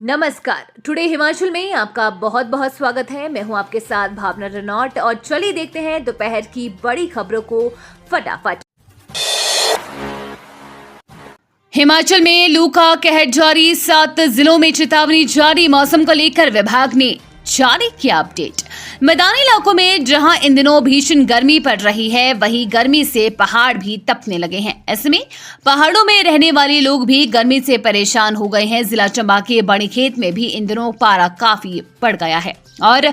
नमस्कार। टुडे हिमाचल में आपका बहुत बहुत स्वागत है। मैं हूं आपके साथ भावना रनौट और चलिए देखते हैं दोपहर की बड़ी खबरों को फटाफट। हिमाचल में लू का कहर जारी, 7 जिलों में चेतावनी जारी। मौसम को लेकर विभाग ने जारी किया अपडेट। मैदानी इलाकों में जहां इन दिनों भीषण गर्मी पड़ रही है, वहीं गर्मी से पहाड़ भी तपने लगे हैं। ऐसे में पहाड़ों में रहने वाले लोग भी गर्मी से परेशान हो गए हैं। जिला चंबा के बणिखेत में भी इन दिनों पारा काफी बढ़ गया है और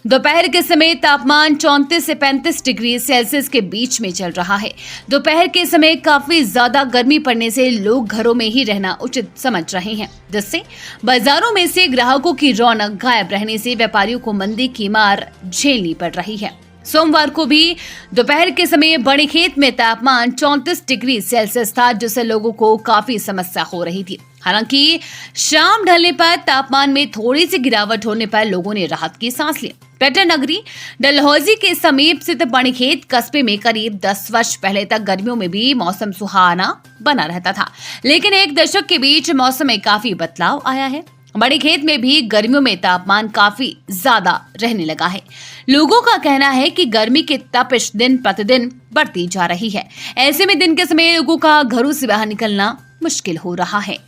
दोपहर के समय तापमान 34 से 35 डिग्री सेल्सियस के बीच में चल रहा है। दोपहर के समय काफी ज्यादा गर्मी पड़ने से लोग घरों में ही रहना उचित समझ रहे हैं, जिससे बाजारों में से ग्राहकों की रौनक गायब रहने से व्यापारियों को मंदी की मार झेलनी पड़ रही है। सोमवार को भी दोपहर के समय बणिखेत में तापमान 34 डिग्री सेल्सियस था, जिससे लोगों को काफी समस्या हो रही थी। हालांकि शाम ढलने पर तापमान में थोड़ी सी गिरावट होने पर लोगों ने राहत की सांस ली। पर्यटन नगरी डलहौजी के समीप स्थित बणिखेत कस्बे में करीब 10 वर्ष पहले तक गर्मियों में भी मौसम सुहाना बना रहता था, लेकिन एक दशक के बीच मौसम में काफी बदलाव आया है। बणिखेत में भी गर्मियों में तापमान काफी ज्यादा रहने लगा है। लोगों का कहना है कि गर्मी की तपिश दिन प्रतिदिन बढ़ती जा रही है। ऐसे में दिन के समय लोगों का घरों से बाहर निकलना मुश्किल हो रहा है।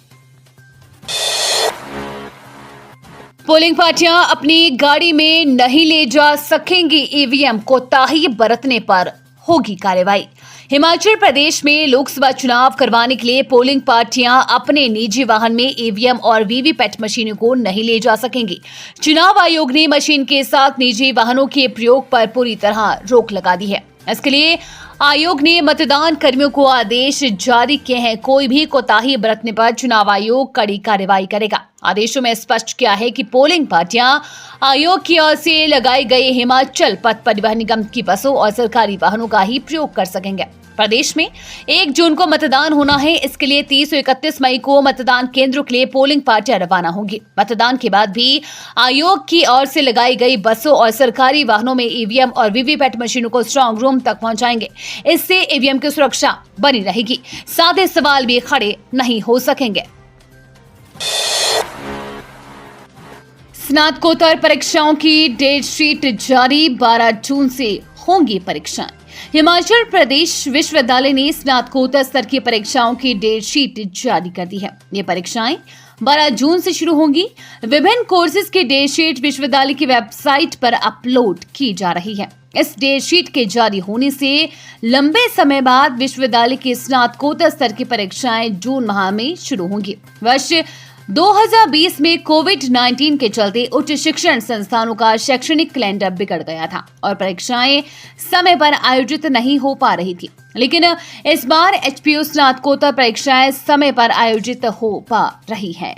पोलिंग पार्टियां अपनी गाड़ी में नहीं ले जा सकेंगी। ईवीएम कोताही बरतने पर होगी कार्रवाई। हिमाचल प्रदेश में लोकसभा चुनाव करवाने के लिए पोलिंग पार्टियां अपने निजी वाहन में ईवीएम और वीवीपैट मशीनों को नहीं ले जा सकेंगी। चुनाव आयोग ने मशीन के साथ निजी वाहनों के प्रयोग पर पूरी तरह रोक लगा दी है। इसके लिए आयोग ने मतदान कर्मियों को आदेश जारी किए हैं। कोई भी कोताही बरतने पर चुनाव आयोग कड़ी कार्रवाई करेगा। आदेशों में स्पष्ट किया है कि पोलिंग पार्टियां आयोग की ओर से लगाई गई हिमाचल पथ परिवहन निगम की बसों और सरकारी वाहनों का ही प्रयोग कर सकेंगे। प्रदेश में 1 जून को मतदान होना है। इसके लिए 30 और 31 मई को मतदान केंद्रों के लिए पोलिंग पार्टियां रवाना होंगी। मतदान के बाद भी आयोग की ओर से लगाई गई बसों और सरकारी वाहनों में ईवीएम और वीवीपैट मशीनों को स्ट्रांग रूम तक पहुंचाएंगे। इससे ईवीएम की सुरक्षा बनी रहेगी, साथ ही सवाल भी खड़े नहीं हो सकेंगे। स्नातकोत्तर परीक्षाओं की डेट शीट जारी, 12 जून से होंगी परीक्षाएं। हिमाचल प्रदेश विश्वविद्यालय ने स्नातकोत्तर स्तर की परीक्षाओं की डेट शीट जारी कर दी है। ये परीक्षाएं 12 जून से शुरू होंगी। विभिन्न कोर्सेज की डेट शीट विश्वविद्यालय की वेबसाइट पर अपलोड की जा रही है। इस डेट शीट के जारी होने से लंबे समय बाद विश्वविद्यालय की स्नातकोत्तर स्तर की परीक्षाएं जून माह में शुरू होंगी। वर्ष 2020 में कोविड-19 के चलते उच्च शिक्षण संस्थानों का शैक्षणिक कैलेंडर बिगड़ गया था और परीक्षाएं समय पर आयोजित नहीं हो पा रही थी, लेकिन इस बार एचपीयू स्नातकोत्तर परीक्षाएं समय पर आयोजित हो पा रही है।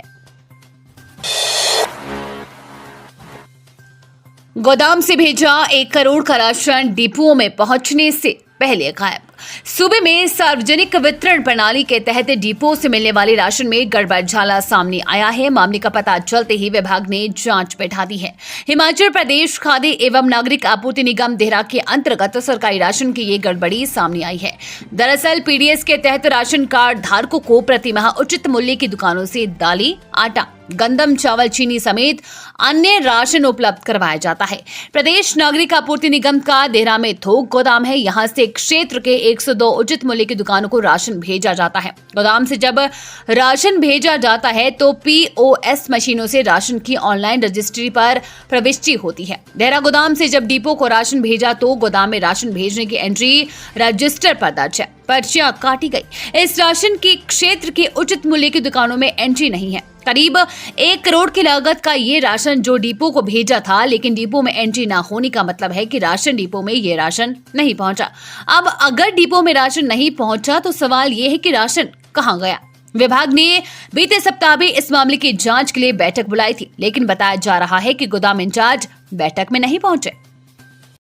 गोदाम से भेजा 1 करोड़ का राशन डिपुओं में पहुंचने से पहले गायब। सूबे में सार्वजनिक वितरण प्रणाली के तहत डिपो से मिलने वाले राशन में गड़बड़झाला सामने आया है। मामले का पता चलते ही विभाग ने जांच बैठा दी है। हिमाचल प्रदेश खाद्य एवं नागरिक आपूर्ति निगम देहरा के अंतर्गत सरकारी राशन की ये गड़बड़ी सामने आई है। दरअसल पीडीएस के तहत राशन कार्ड धारकों को प्रतिमाह उचित मूल्य की दुकानों से दालें, आटा, गंदम, चावल, चीनी समेत अन्य राशन उपलब्ध करवाया जाता है। प्रदेश नागरिक आपूर्ति निगम का देहरा में थोक गोदाम है। यहाँ से क्षेत्र के 102 उचित मूल्य की दुकानों को राशन भेजा जाता है। गोदाम से जब राशन भेजा जाता है तो पीओएस मशीनों से राशन की ऑनलाइन रजिस्ट्री पर प्रविष्टि होती है। देहरा गोदाम से जब डिपो को राशन भेजा तो गोदाम में राशन भेजने की एंट्री रजिस्टर पर दर्ज है। पर्चियां काटी गई। इस राशन की क्षेत्र के उचित मूल्य की दुकानों में एंट्री नहीं है। करीब 1 करोड़ की लागत का ये राशन जो डिपो को भेजा था, लेकिन डिपो में एंट्री ना होने का मतलब है कि राशन डिपो में ये राशन नहीं पहुंचा। अब अगर डिपो में राशन नहीं पहुंचा तो सवाल ये है कि राशन कहां गया। विभाग ने बीते सप्ताह भी इस मामले की जांच के लिए बैठक बुलाई थी, लेकिन बताया जा रहा है कि गोदाम इंचार्ज बैठक में नहीं पहुंचे।